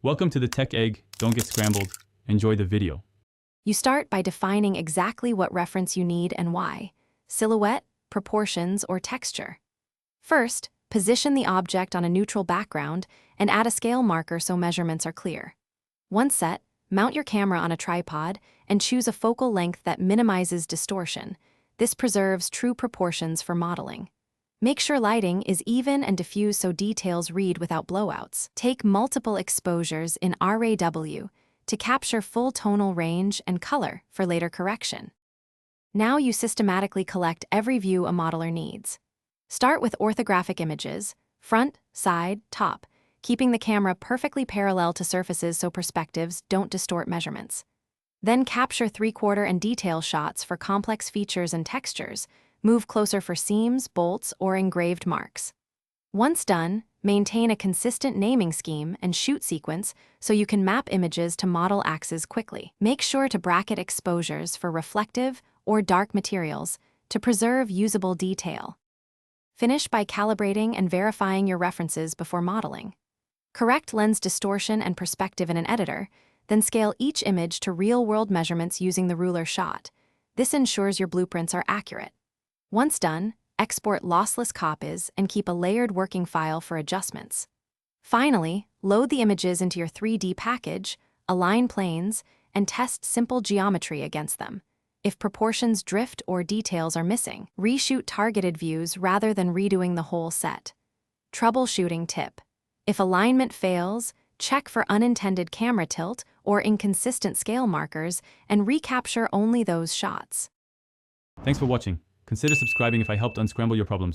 Welcome to the Tech Egg. Don't get scrambled. Enjoy the video. You start by defining exactly what reference you need and why: silhouette, proportions, or texture. First, position the object on a neutral background and add a scale marker so measurements are clear. Once set, mount your camera on a tripod and choose a focal length that minimizes distortion. This preserves true proportions for modeling. Make sure lighting is even and diffuse so details read without blowouts. Take multiple exposures in RAW to capture full tonal range and color for later correction. Now you systematically collect every view a modeler needs. Start with orthographic images, front, side, top, keeping the camera perfectly parallel to surfaces so perspectives don't distort measurements. Then capture three-quarter and detail shots for complex features and textures. Move closer for seams, bolts, or engraved marks. Once done, maintain a consistent naming scheme and shoot sequence so you can map images to model axes quickly. Make sure to bracket exposures for reflective or dark materials to preserve usable detail. Finish by calibrating and verifying your references before modeling. Correct lens distortion and perspective in an editor, then scale each image to real-world measurements using the ruler shot. This ensures your blueprints are accurate. Once done, export lossless copies and keep a layered working file for adjustments. Finally, load the images into your 3D package, align planes, and test simple geometry against them. If proportions drift or details are missing, reshoot targeted views rather than redoing the whole set. Troubleshooting tip: if alignment fails, check for unintended camera tilt or inconsistent scale markers and recapture only those shots. Thanks for watching. Consider subscribing if I helped unscramble your problems.